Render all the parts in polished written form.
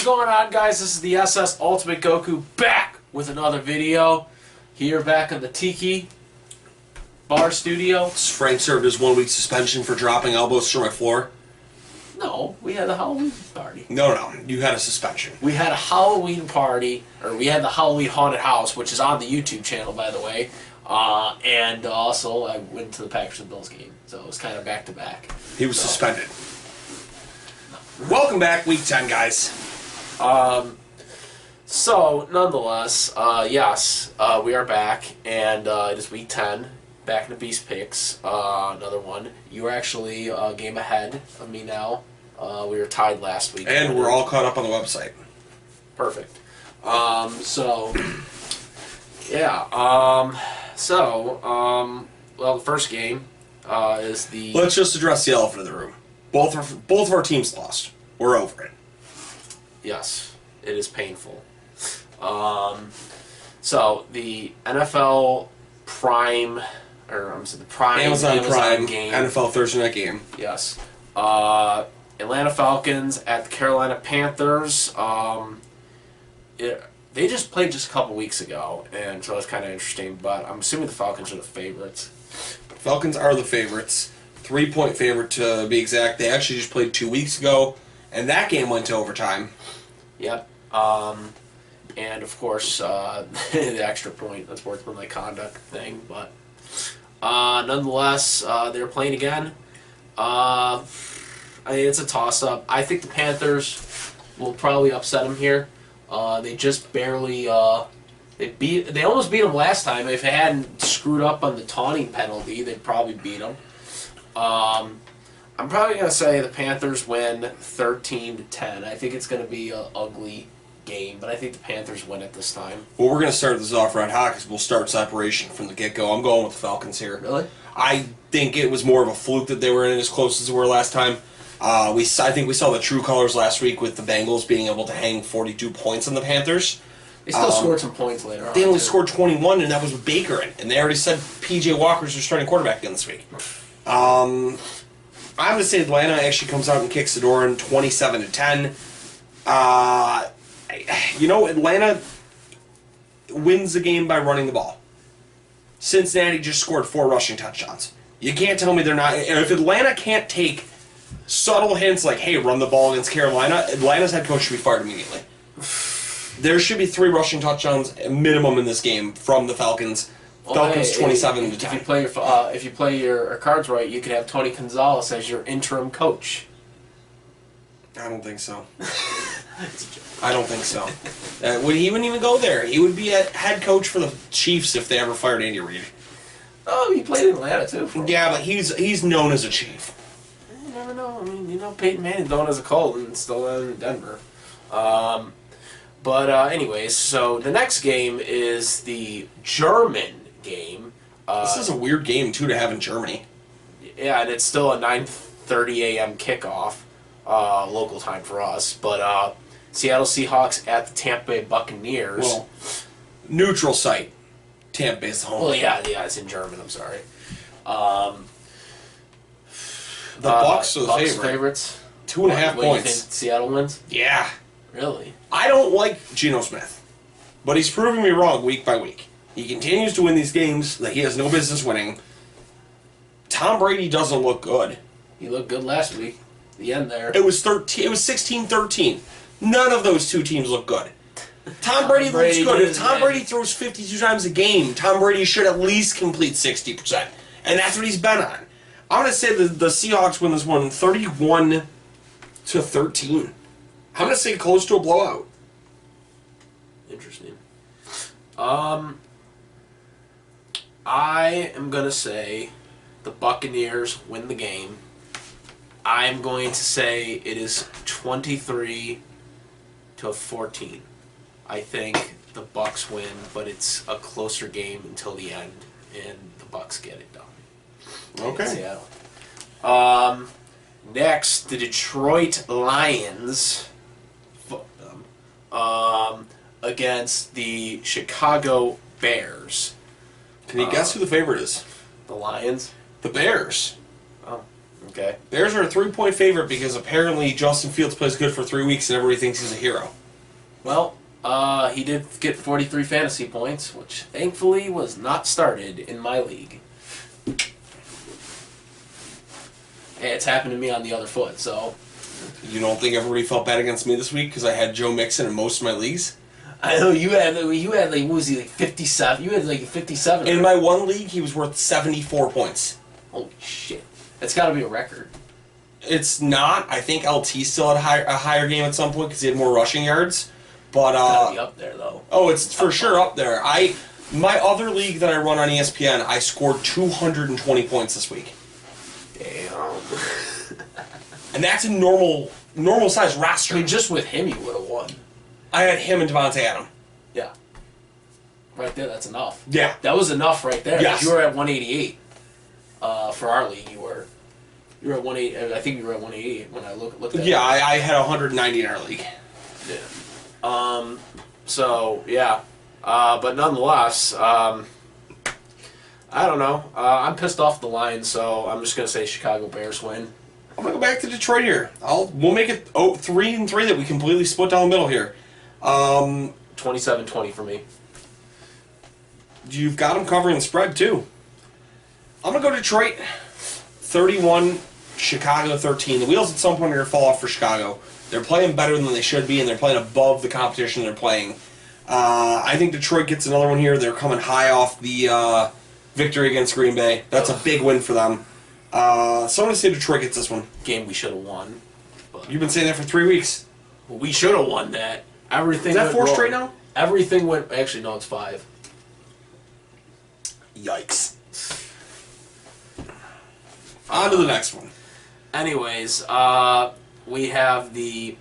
going on, guys? This is the SS Ultimate Goku back with another video. Here back in the Tiki Bar Studio. Frank served his 1 week suspension for dropping elbows through my floor. No, we had a Halloween party. No, you had a suspension. We had a Halloween party, or we had the Halloween Haunted House, which is on the YouTube channel, by the way. And also, I went to the Packers and Bills game, so it was kind of back to back. He was suspended. Welcome back, week 10, guys. So, nonetheless, yes, we are back, and it is week 10, back in the Beast Picks, another one. You are actually a game ahead of me now. We were tied last week. And we're all caught up on the website. Perfect. Well, the first game is the... Let's just address the elephant in the room. Both of our teams lost. We're over it. Yes, it is painful. So the NFL Prime, the Prime Amazon Prime game, NFL Thursday night game. Yes. Atlanta Falcons at the Carolina Panthers. They just played just a couple weeks ago, and so it's kind of interesting. But I'm assuming the Falcons are the favorites. Falcons are the favorites. 3-point favorite to be exact. They actually just played 2 weeks ago, and that game went to overtime. Yep. And of course, the extra point, that's workmanlike conduct thing. But nonetheless, they're playing again. It's a toss-up. I think the Panthers will probably upset them here. They just barely they almost beat them last time. If they hadn't screwed up on the taunting penalty, they'd probably beat them. I'm probably going to say the Panthers win 13-10. I think it's going to be an ugly game, but I think the Panthers win it this time. Well, we're going to start this off red hot because we'll start separation from the get-go. I'm going with the Falcons here. Really? I think it was more of a fluke that they were in as close as they were last time. I think we saw the true colors last week with the Bengals being able to hang 42 points on the Panthers. They still scored some points later on. They only scored 21, and that was with Baker in. And they already said P.J. Walker's their starting quarterback again this week. I'm going to say Atlanta actually comes out and kicks the door in 27-10. Atlanta wins the game by running the ball. Cincinnati just scored 4 rushing touchdowns. You can't tell me they're not... And if Atlanta can't take subtle hints like, hey, run the ball against Carolina, Atlanta's head coach should be fired immediately. There should be 3 rushing touchdowns minimum in this game from the Falcons. Falcons 27-10. If you play your cards right, you could have Tony Gonzalez as your interim coach. I don't think so. I don't think so. He wouldn't even go there. He would be a head coach for the Chiefs if they ever fired Andy Reid. Oh, he played in Atlanta too. Yeah, but he's known as a Chief. You never know. I mean, Peyton Manning known as a Colt and still in Denver. Anyways, so the next game is the German game. This is a weird game too to have in Germany. Yeah, and it's still a 9:30 a.m. kickoff, local time for us. But Seattle Seahawks at the Tampa Bay Buccaneers. Well, neutral site. Tampa Bay's the home. Well, yeah, it's in German. I'm sorry. The Bucs are the favorites. 2.5 What, points. You think Seattle wins? Yeah. Really? I don't like Geno Smith, but he's proving me wrong week by week. He continues to win these games that he has no business winning. Tom Brady doesn't look good. He looked good last week. The end there. It was 16-13. None of those two teams look good. Tom Brady looks good. If Tom Brady throws 52 times a game, Tom Brady should at least complete 60%. And that's what he's been on. I'm going to say the Seahawks win this one 31-13. I'm going to say close to a blowout. Interesting. I am going to say the Buccaneers win the game. I'm going to say it is 23-14. I think the Bucs win, but it's a closer game until the end, and the Bucs get it done. Okay. Seattle. Next, the Detroit Lions against the Chicago Bears. Can you guess who the favorite is? The Lions? The Bears. Oh, Okay. Bears are a 3-point favorite because apparently Justin Fields plays good for 3 weeks and everybody thinks he's a hero. Well, he did get 43 fantasy points, which thankfully was not started in my league. Hey, it's happened to me on the other foot, so... You don't think everybody felt bad against me this week because I had Joe Mixon in most of my leagues? I know you had like what was he, like 57? You had like 57. In my one league, he was worth 74 points. Holy shit. That's got to be a record. It's not. I think LT still had a higher game at some point because he had more rushing yards. But It's got to be up there, though. Oh, it's for sure up there. My other league that I run on ESPN, I scored 220 points this week. Damn. And that's a normal size roster. I mean, just with him, you would have won. I had him and Devontae Adams. Yeah. Right there, that's enough. Yeah. That was enough right there. Yes. You were at 188. For our league, you were at 180. I think you were at 188 when I looked at it. Yeah, I had 190 in our league. Yeah. So, yeah. But nonetheless, I don't know. I'm pissed off the Lions, so I'm just going to say Chicago Bears win. I'm going to go back to Detroit here. We'll make it 3-3 that we completely split down the middle here. 27-20 for me. You've got them covering the spread, too. I'm going to go Detroit 31, Chicago 13. The wheels at some point are going to fall off for Chicago. They're playing better than they should be, and they're playing above the competition they're playing. I think Detroit gets another one here. They're coming high off the victory against Green Bay. That's a big win for them. So I'm going to say Detroit gets this one. Game we should have won. But You've been saying that for 3 weeks. we should have won that. Everything Is that went 4 wrong. straight now? Everything went... Actually, no, it's 5. Yikes. On to the next one. Anyways, we have the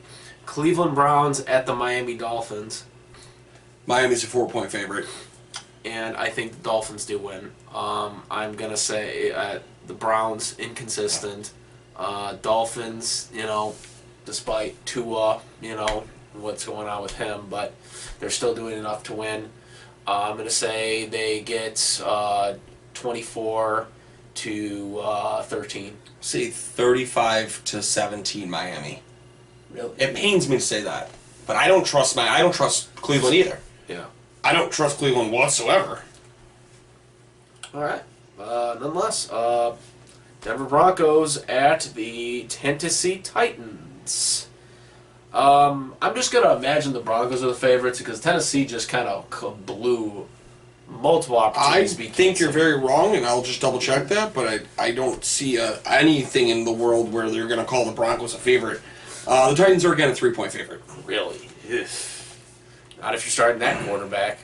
Cleveland Browns at the Miami Dolphins. Miami's a 4-point favorite. And I think the Dolphins do win. I'm going to say the Browns, inconsistent. Dolphins, despite Tua, what's going on with him, but they're still doing enough to win. I'm going to say they get 24 to 13. Say 35-17 Miami. Really? It pains me to say that, but I don't trust Cleveland either. Yeah. I don't trust Cleveland whatsoever. All right. Nonetheless, Denver Broncos at the Tennessee Titans. I'm just going to imagine the Broncos are the favorites because Tennessee just kind of blew multiple I opportunities. think you're very wrong, and I'll just double-check that, but I don't see anything in the world where they're going to call the Broncos a favorite. The Titans are, again, a 3-point favorite. Really? Ugh. Not if you're starting that quarterback.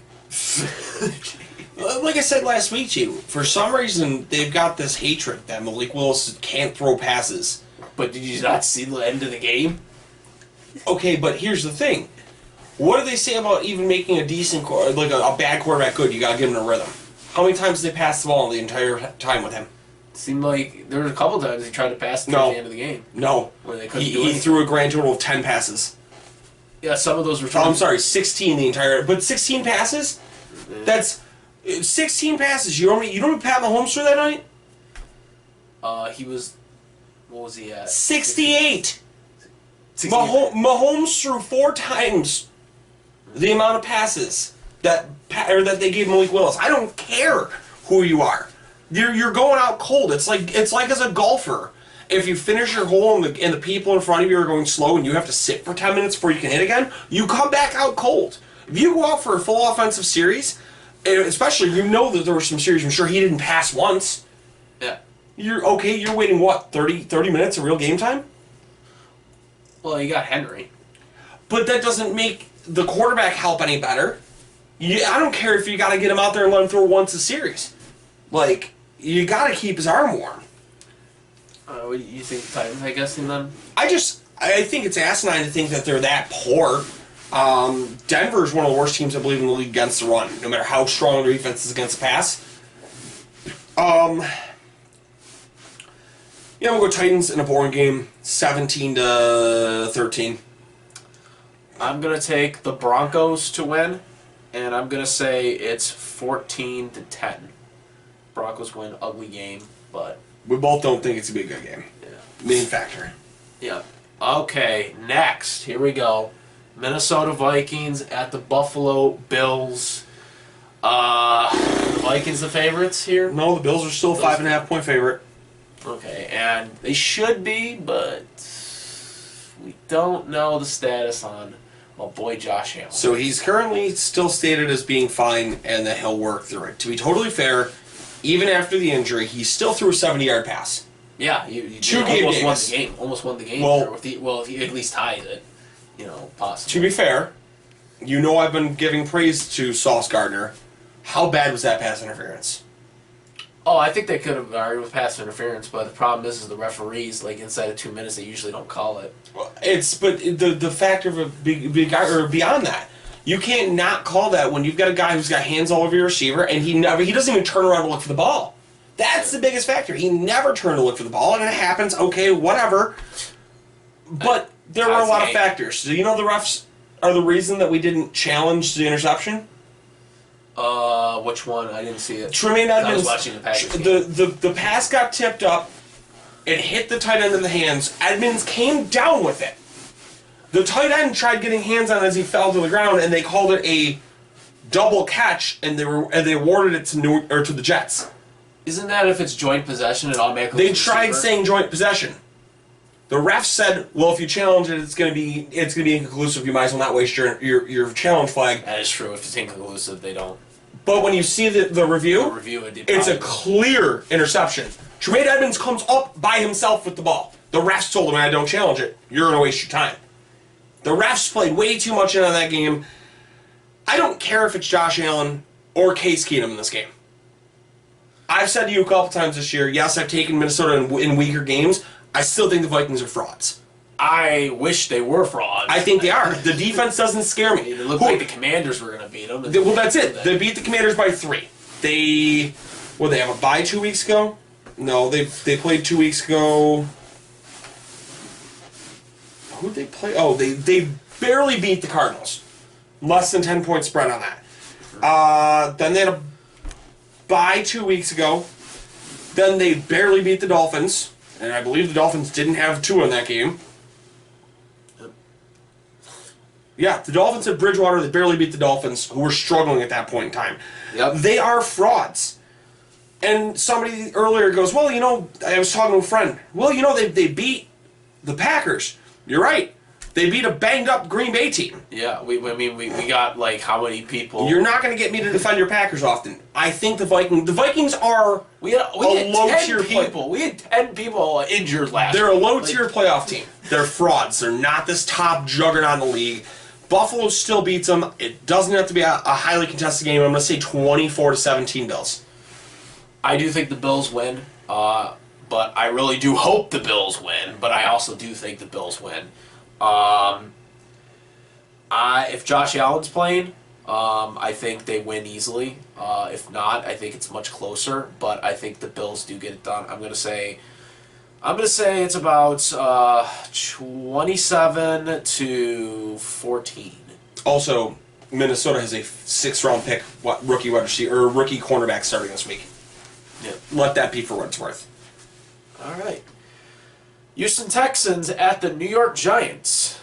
Like I said last week to you, for some reason, they've got this hatred that Malik Willis can't throw passes. But did you not see the end of the game? Okay, but here's the thing. What do they say about even making a decent, a bad quarterback good? You got to give him a rhythm. How many times did they pass the ball the entire time with him? It seemed like there was a couple times he tried to pass it No. at the end of the game. No. Where they couldn't do He anything. threw a grand total of 10 passes. Yeah, some of those were... Oh, I'm sorry, 16 the entire... But 16 passes? Yeah. That's... 16 passes. You know what Pat Mahomes threw that night? He was... What was he at? 68! 60. Mahomes threw 4 times the amount of passes that they gave Malik Willis. I don't care who you are. You're going out cold. It's like as a golfer. If you finish your hole and the people in front of you are going slow and you have to sit for 10 minutes before you can hit again, you come back out cold. If you go out for a full offensive series, especially that there were some series I'm sure he didn't pass once. Yeah. You're waiting what, 30 minutes of real game time? Well, you got Henry. But that doesn't make the quarterback help any better. I don't care if you got to get him out there and let him throw once a series. You got to keep his arm warm. What do you think, Titans, I guess, in them? I think it's asinine to think that they're that poor. Denver's one of the worst teams, I believe, in the league against the run, no matter how strong their defense is against the pass. I'm going to go Titans in a boring game, 17-13. I'm going to take the Broncos to win, and I'm going to say it's 14-10. Broncos win, ugly game, but... We both don't think it's going to be a good game. Yeah. main factor. Yeah. Okay, next. Here we go. Minnesota Vikings at the Buffalo Bills. The Vikings the favorites here? No, the Bills are still a 5.5-point favorite. Okay, and they should be, but we don't know the status on my boy Josh Allen. So he's currently still stated as being fine and that he'll work through it. To be totally fair, even after the injury, he still threw a 70-yard pass. Yeah, you 2 game almost days. won the game. Almost won the game. Well, if he at least tied it, possibly. To be fair, I've been giving praise to Sauce Gardner. How bad was that pass interference? Oh, I think they could have argued with pass interference, but the problem is the referees, inside of 2 minutes, they usually don't call it. But the factor of a big or beyond that, you can't not call that when you've got a guy who's got hands all over your receiver and he doesn't even turn around to look for the ball. That's the biggest factor. He never turned to look for the ball, and it happens. Okay, whatever. But there were a lot of factors. Do you know the refs are the reason that we didn't challenge the interception? Which one? I didn't see it. Tremaine Edmonds. I was watching the Packers game. The pass got tipped up. It hit the tight end in the hands. Edmonds came down with it. The tight end tried getting hands on it as he fell to the ground, and they called it a double catch, and they awarded it to the Jets. Isn't that if it's joint possession, it automatically? They tried saying joint possession. The ref said, "Well, if you challenge it, it's going to be inconclusive. You might as well not waste your challenge flag." That is true. If it's inconclusive, they don't. But when you see the review, it's a clear interception. Tremaine Edmonds comes up by himself with the ball. The refs told him, "I don't challenge it. You're going to waste your time." The refs played way too much into that game. I don't care if it's Josh Allen or Case Keenum in this game. I've said to you a couple times this year, yes, I've taken Minnesota in weaker games. I still think the Vikings are frauds. I wish they were frauds. I think they are. The defense doesn't scare me. It looked like the Commanders were going to beat them. Well, that's it. They beat the Commanders by 3. They have a bye 2 weeks ago? No, they played 2 weeks ago. Who'd they play? Oh, they barely beat the Cardinals. Less than 10-point spread on that. Then they had a bye 2 weeks ago. Then they barely beat the Dolphins. And I believe the Dolphins didn't have Tua in that game. Yeah, the Dolphins at Bridgewater, they barely beat the Dolphins, who were struggling at that point in time. Yep. They are frauds. And somebody earlier goes, well, I was talking to a friend. Well, they beat the Packers. You're right. They beat a banged-up Green Bay team. Yeah, we got, how many people? You're not going to get me to defend your Packers often. I think the Vikings are we had low-tier people. We had 10 people injured last They're week. a low-tier playoff team. They're frauds. They're not this top juggernaut in the league. Buffalo still beats them. It doesn't have to be a highly contested game. I'm going to say 24-17 Bills. I do think the Bills win, but I really do hope the Bills win, but I also do think the Bills win. If Josh Allen's playing, I think they win easily. If not, I think it's much closer, but I think the Bills do get it done. I'm gonna say it's about 27-14. Also, Minnesota has a 6th-round pick, rookie wide receiver or rookie cornerback starting this week. Yeah. Let that be for what it's worth. All right. Houston Texans at the New York Giants.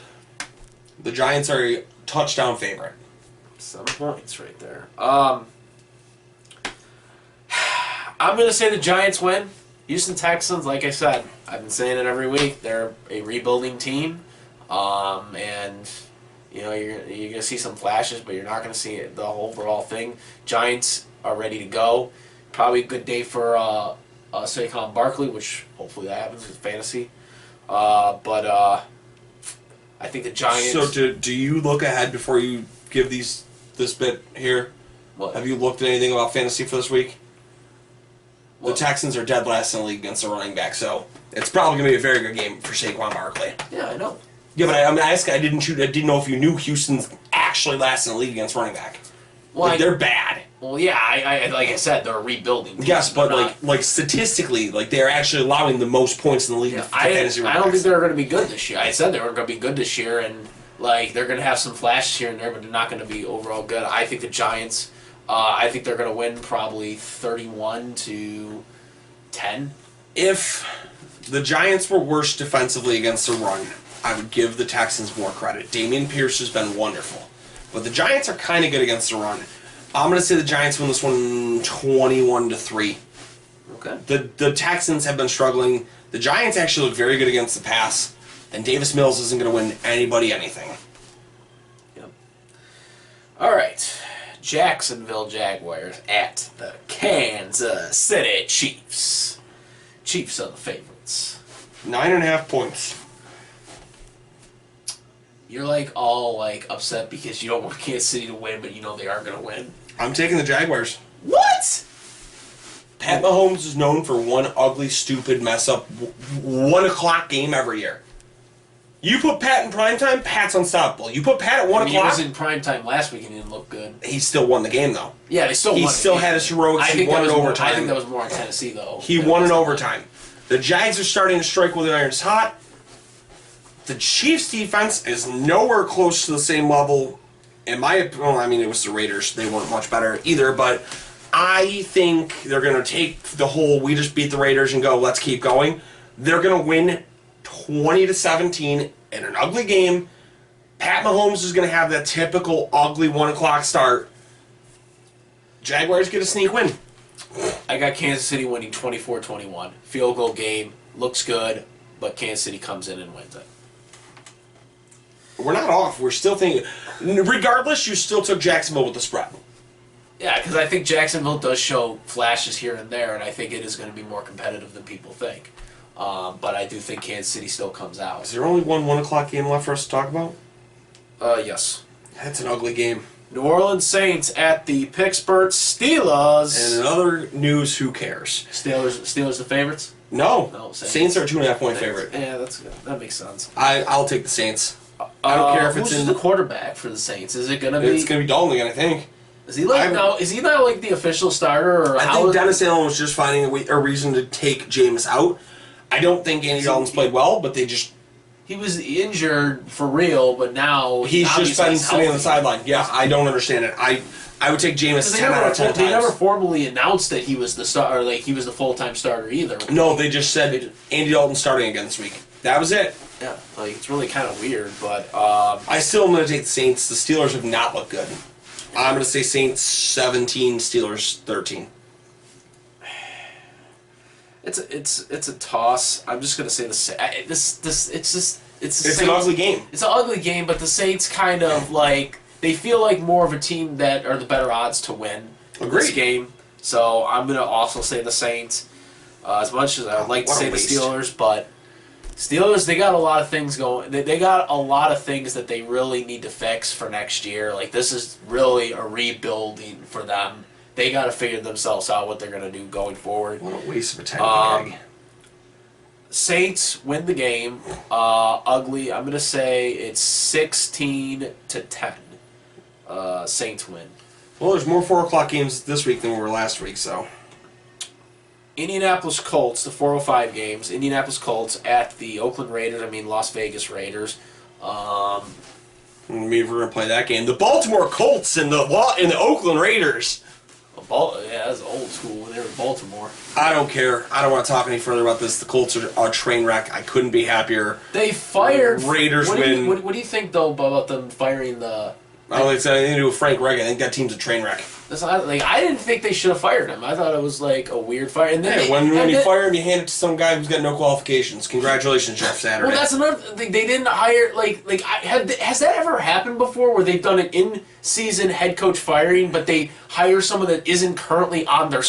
The Giants are a touchdown favorite. 7 points right there. I'm going to say the Giants win. Houston Texans, like I said, I've been saying it every week. They're a rebuilding team, and you're going to see some flashes, but you're not going to see the whole overall thing. Giants are ready to go. Probably a good day for Saquon Barkley, which hopefully that happens with fantasy. But I think the Giants. So do you look ahead before you give this bit here? What? Have you looked at anything about fantasy for this week? What? The Texans are dead last in the league against the running back, so it's probably going to be a very good game for Saquon Barkley. Yeah, I know. Yeah, but I'm asking. I didn't know if you knew Houston's actually last in the league against running back. Well, they're bad. Well, yeah, I like I said, they're a rebuilding team. Yes, but like statistically, they're actually allowing the most points in the league. Yeah, to fantasy I don't think they're going to be good this year. I said they were going to be good this year, and they're going to have some flashes here and there, but they're not going to be overall good. I think the Giants. I think they're going to win probably 31-10. If The Giants were worse defensively against the run. I would give the Texans more credit. Dameon Pierce has been wonderful. But the Giants are kind of good against the run. I'm going to say the Giants win this one 21-3. Okay. The Texans have been struggling. The Giants actually look very good against the pass. And Davis Mills isn't going to win anybody anything. Yep. All right. Jacksonville Jaguars at the Kansas City Chiefs. Chiefs are the favorites. 9.5 points. You're like all like upset because you don't want Kansas City to win, but you know they are going to win. I'm taking the Jaguars. What? Pat Mahomes is known for one ugly, stupid, mess-up 1 o'clock game every year. You put Pat in primetime, Pat's unstoppable. You put Pat at 1 He o'clock... was in primetime last week and he didn't look good. He still won the game, though. Yeah, they still won. He still had his heroics. He won in overtime. I think that was more on Tennessee, though. He won in overtime. The Jags are starting to strike while the iron's hot. The Chiefs' defense is nowhere close to the same level. In my opinion, well, I mean, it was the Raiders. They weren't much better either, but I think they're going to take the whole we just beat the Raiders and go, let's keep going. They're going to win 20-17 in an ugly game. Pat Mahomes is going to have that typical ugly 1 o'clock start. Jaguars get a sneak win. I got Kansas City winning 24-21. Field goal game. Looks good, but Kansas City comes in and wins it. We're not off. We're still thinking. Regardless, you still took Jacksonville with the spread. Yeah, because I think Jacksonville does show flashes here and there, and I think it is going to be more competitive than people think. But I do think Kansas City still comes out. Is there only one 1 o'clock game left for us to talk about? Yes. That's an ugly game. New Orleans Saints at the Pittsburgh Steelers. And in other news, who cares? Steelers the favorites? No. Saints are a 2.5-point favorite. Yeah, that's good. That makes sense. I'll take the Saints. I don't care if it's who's in the quarterback for the Saints. Is it gonna be? It's gonna be Dalton again, I think. Is he like now? Is he not like the official starter? Or I think Dennis Allen was just finding a reason to take Jameis out. I don't think Andy Dalton's played well, but they just he was injured for real, but now he's just been sitting on the sideline. Yeah, I don't understand it. I would take Jameis 10 out of 10 times. They never formally announced that he was the star, or like he was the full-time starter either. No, they just said Andy Dalton's starting again this week. That was it. Yeah, like it's really kind of weird, but I still am going to take the Saints. The Steelers have not looked good. I'm going to say Saints 17, Steelers 13. It's a toss. I'm just going to say It's an ugly game. It's an ugly game, but the Saints kind of like they feel like more of a team that are the better odds to win this game. So I'm going to also say the Saints. As much as I would like to say the Steelers, but Steelers, they got a lot of things going. They got a lot of things that they really need to fix for next year. Like, this is really a rebuilding for them. They got to figure themselves out what they're going to do going forward. What a waste of a time. Saints win the game. Ugly. I'm going to say it's 16-10. Saints win. Well, there's more 4 o'clock games this week than were last week, so. Indianapolis Colts, the 4:05 games. Indianapolis Colts at the Oakland Raiders. Las Vegas Raiders. Maybe we're gonna play that game. The Baltimore Colts and the Oakland Raiders. Yeah, that's old school when they were in Baltimore. I don't care. I don't want to talk any further about this. The Colts are a train wreck. I couldn't be happier. They fired Raiders win. What do you think though about them firing the? I don't think it's anything to do with Frank Reich. I think that team's a train wreck. That's not, like, I didn't think they should have fired him. I thought it was like a weird fire. And then when you fire him, you hand it to some guy who's got no qualifications. Congratulations, Jeff Saturday. Well, that's another thing. They didn't hire has that ever happened before where they've done an in-season head coach firing, but they hire someone that isn't currently on their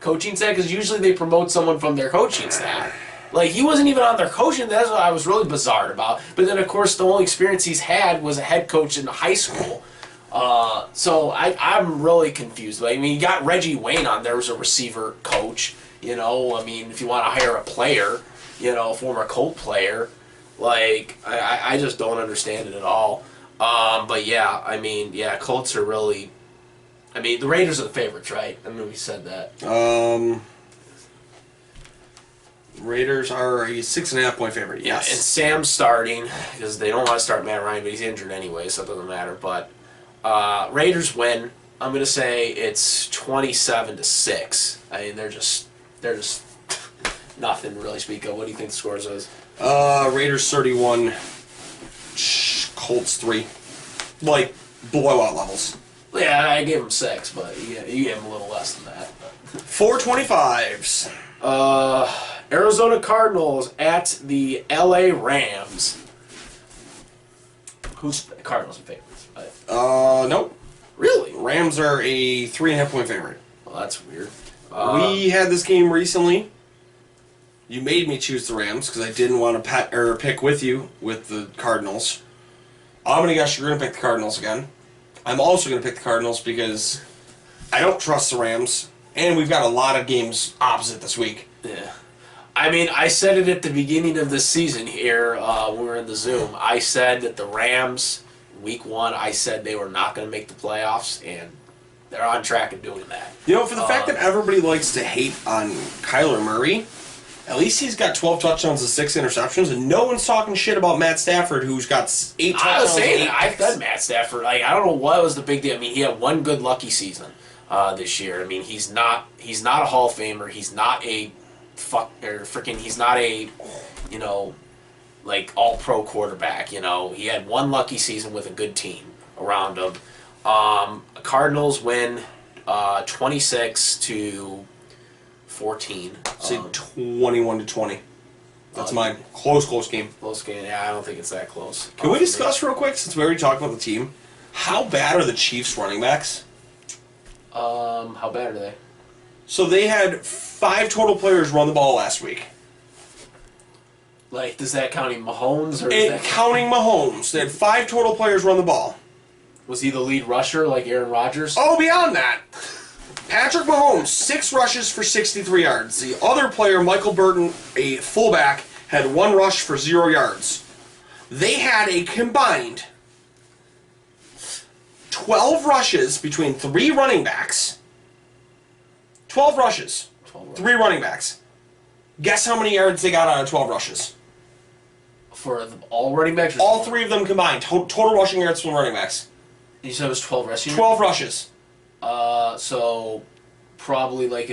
coaching staff? Because usually they promote someone from their coaching staff. Like, he wasn't even on their coaching. That's what I was really bizarre about. But then, of course, the only experience he's had was a head coach in high school. So I'm really confused. I mean, you got Reggie Wayne on there as a receiver coach. If you want to hire a player, a former Colt player, like, I just don't understand it at all. But yeah, Colts are really. The Raiders are the favorites, right? We said that. Raiders are a 6.5-point favorite. Yes. Yeah, and Sam's starting because they don't want to start Matt Ryan, but he's injured anyway, so it doesn't matter. But Raiders win. I'm gonna say it's 27-6. They're just Nothing really speak of. What do you think the scores is? Raiders 31, Colts 3. Like, blowout levels. Yeah, I gave them 6, but you gave them a little less than that. 425s. Arizona Cardinals at the LA Rams. Who's Cardinals and favorites? Nope. Really? Rams are a 3.5-point favorite. Well, that's weird. We had this game recently. You made me choose the Rams because I didn't want to pick with you with the Cardinals. I'm going to guess you're going to pick the Cardinals again. I'm also going to pick the Cardinals because I don't trust the Rams, and we've got a lot of games opposite this week. Yeah. I mean, I said it at the beginning of this season here when we were in the Zoom. I said that the Rams, week 1, I said they were not going to make the playoffs, and they're on track of doing that. You know, for the fact that everybody likes to hate on Kyler Murray, at least he's got 12 touchdowns and 6 interceptions, and no one's talking shit about Matt Stafford, who's got 8 touchdowns. I was saying that. I said Matt Stafford. Like, I don't know what was the big deal. I mean, he had one good lucky season this year. I mean, he's not a Hall of Famer. He's not a he's not a, like all-pro quarterback. He had one lucky season with a good team around him. Cardinals win 26-14. Say 21-20. That's mine. Close game. Close game. Yeah, I don't think it's that close. Can we discuss real quick, since we already talked about the team, how bad are the Chiefs running backs? How bad are they? So they had 5 total players run the ball last week. Like, does that counting Mahomes or? Counting Mahomes, they had 5 total players run the ball. Was he the lead rusher like Aaron Rodgers? Oh, beyond that, Patrick Mahomes, 6 rushes for 63 yards. The other player, Michael Burton, a fullback, had 1 rush for 0 yards. They had a combined 12 rushes between 3 running backs. 12 rushes. 3 running backs. Guess how many yards they got out of 12 rushes? For all running backs? All 3 of them combined. Total rushing yards from running backs. You said it was 12 rushing? 12 rushes. So probably like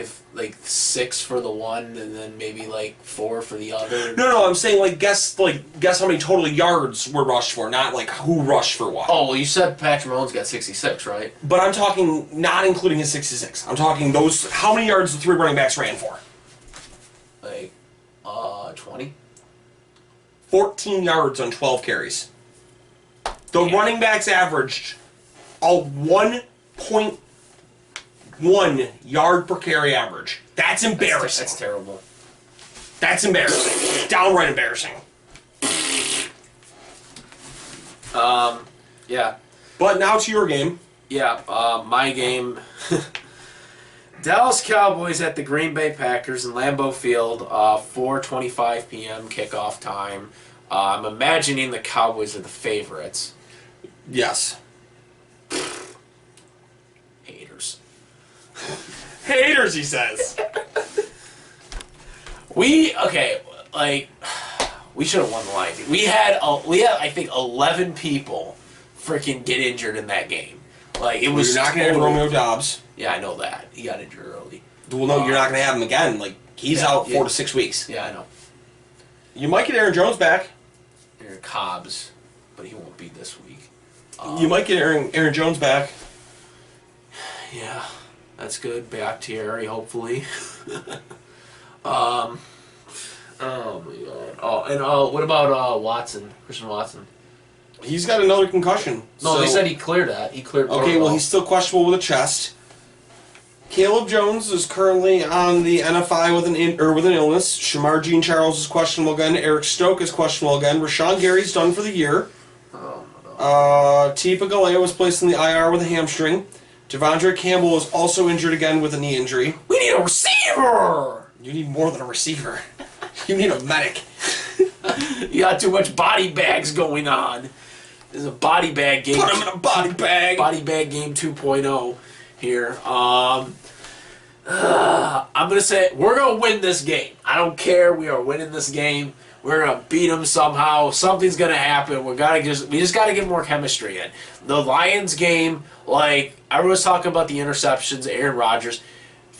6 for the one and then maybe like 4 for the other. No, I'm saying guess how many total yards were rushed for, not like who rushed for what. Oh, well, you said Patrick Mahomes got 66, right? But I'm talking not including his 66. I'm talking those how many yards the 3 running backs ran for. Like 20? 14 yards on 12 carries. The running backs averaged a 1.1 yard per carry average. That's embarrassing. That's terrible. That's embarrassing. Downright embarrassing. Yeah. But now to your game. Yeah, my game. Dallas Cowboys at the Green Bay Packers in Lambeau Field, 4:25 p.m. kickoff time. I'm imagining the Cowboys are the favorites. Yes. Haters. Haters, he says. We should have won the line. We had I think 11 people freaking get injured in that game. Like, it was. You're not gonna have Romeo Dobbs. Yeah, I know that. He got injured early. Well, no, you're not gonna have him again. Like, he's out 4 to 6 weeks. Yeah, I know. You might get Aaron Jones back. Aaron Cobbs, but he won't be this week. You might get Aaron Jones back. Yeah, that's good. Bakhtiari, hopefully. Oh my god. Oh, and what about Watson? Christian Watson? He's got another concussion. No, they said he cleared that. He cleared. Okay, well, he's still questionable with a chest. Caleb Jones is currently on the NFI with an illness. Shamar Jean-Charles is questionable again. Eric Stoke is questionable again. Rashawn Gary's done for the year. Oh, no. Tipa Galea was placed in the IR with a hamstring. Devondre Campbell is also injured again with a knee injury. We need a receiver! You need more than a receiver. You need a medic. You got too much body bags going on. There's a body bag game. Put him in a body bag. Body bag game 2.0 here. I'm going to say we're going to win this game. I don't care. We are winning this game. We're going to beat them somehow. Something's going to happen. We just got to get more chemistry in. The Lions game, like, everyone's talking about the interceptions, Aaron Rodgers.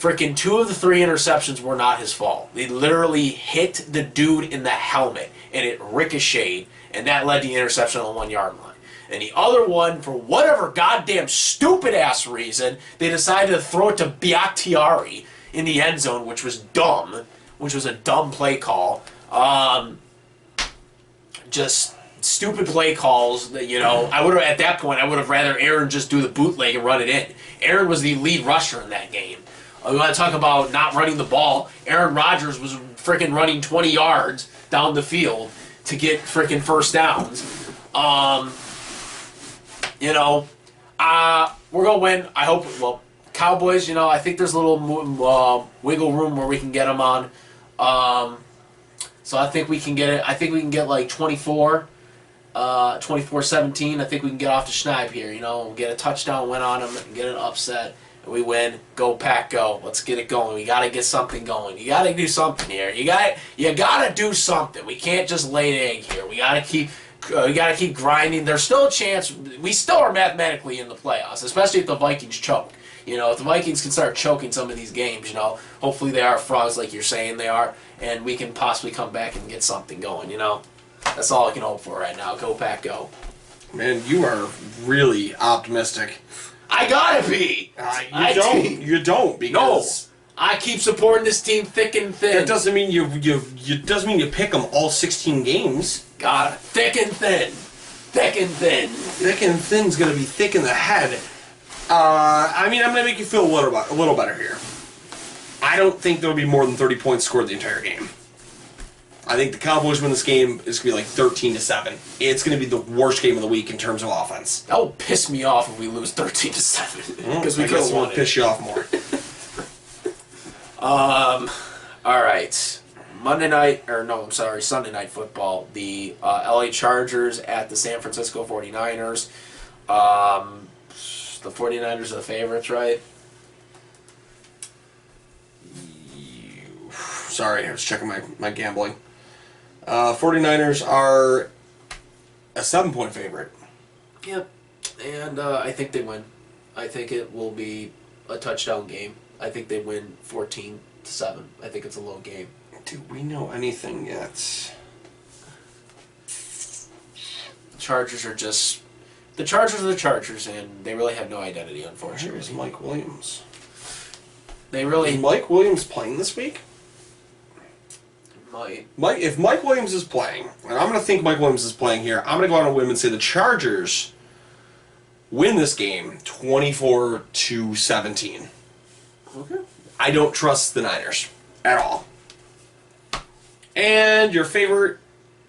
Freaking 2 of the 3 interceptions were not his fault. They literally hit the dude in the helmet, and it ricocheted, and that led to the interception on the 1-yard line. And the other one, for whatever goddamn stupid-ass reason, they decided to throw it to Bakhtiari in the end zone, which was dumb, which was a dumb play call. Just stupid play calls that, I would have, at that point, I would have rather Aaron just do the bootleg and run it in. Aaron was the lead rusher in that game. We want to talk about not running the ball. Aaron Rodgers was freaking running 20 yards down the field to get freaking first downs. We're going to win. I hope, Cowboys, I think there's a little wiggle room where we can get them on. So I think we can get it. I think we can get like 24-17. I think we can get off the schneid here, get a touchdown win on them and get an upset. And we win. Go Pack, go. Let's get it going. We got to get something going. You got to do something here. You got to do something. We can't just lay an egg here. We got to keep grinding. There's still a chance. We still are mathematically in the playoffs, especially if the Vikings choke. If the Vikings can start choking some of these games, hopefully they are frogs like you're saying they are, and we can possibly come back and get something going, That's all I can hope for right now. Go Pack, go. Man, you are really optimistic. I gotta be. You don't because I keep supporting this team thick and thin. That doesn't mean you pick them all 16 games. Got it. Thick and thin. Thick and thin. Thick and thin's gonna be thick in the head. I'm gonna make you feel a little better here. I don't think there'll be more than 30 points scored the entire game. I think the Cowboys win this game. It's going to be like 13-7. It's going to be the worst game of the week in terms of offense. That will piss me off if we lose 13-7. Because we could have won it. Piss you off more. All right. Sunday Night Football. The LA Chargers at the San Francisco 49ers. The 49ers are the favorites, right? Sorry, I was checking my gambling. 49ers are a 7-point favorite. Yep. And I think they win. I think it will be a touchdown game. I think they win 14-7. I think it's a low game. Do we know anything yet? The Chargers are the Chargers, and they really have no identity, unfortunately. Where's Mike Williams? Is Mike Williams playing this week? If Mike Williams is playing, and I'm going to think Mike Williams is playing here, I'm going to go out on a whim and say the Chargers win this game 24-17. Okay. I don't trust the Niners at all. And your favorite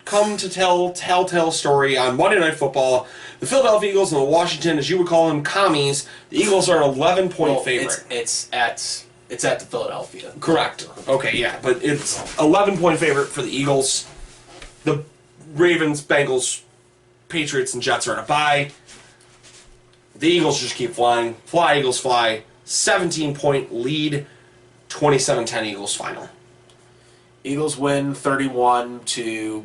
telltale story on Monday Night Football, the Philadelphia Eagles and the Washington, as you would call them, commies. The Eagles are an 11-point favorite. It's at the Philadelphia. Correct. Okay, yeah, but it's 11-point favorite for the Eagles. The Ravens, Bengals, Patriots, and Jets are on a bye. The Eagles just keep flying. Fly, Eagles, fly. 17-point lead. 27-10 Eagles final. Eagles win 31-21.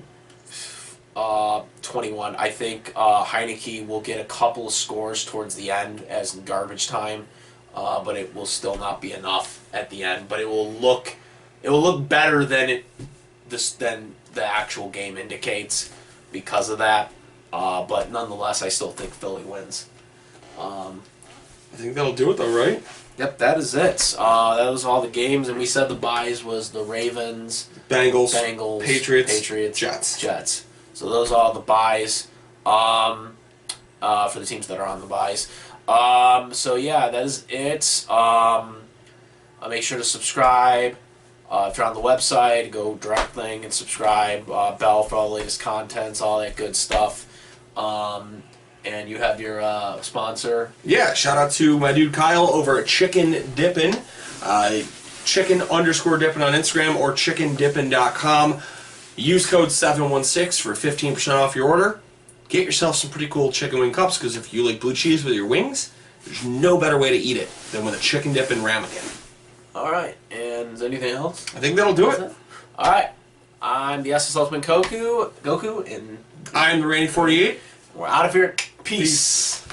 I think Heineke will get a couple of scores towards the end as in garbage time. But it will still not be enough at the end. But it will look better than the actual game indicates because of that. But nonetheless, I still think Philly wins. I think that'll do it though, right? Yep, that is it. That was all the games, and we said the byes was the Ravens, Bengals, Patriots, Jets. So those are all the byes for the teams that are on the byes. So yeah, that is it. Make sure to subscribe. If you're on the website, go direct thing and subscribe. Bell for all the latest contents, all that good stuff. And you have your sponsor. Yeah, shout out to my dude Kyle over at Chicken Dippin'. Chicken_dippin' on Instagram or chickendippin.com. Use code 716 for 15% off your order. Get yourself some pretty cool chicken wing cups, because if you like blue cheese with your wings, there's no better way to eat it than with a chicken dippin' ramekin. All right, and is there anything else? I think that'll do it. All right, I'm the SS Ultimate Goku, and I'm the Randy 48. We're out of here. Peace.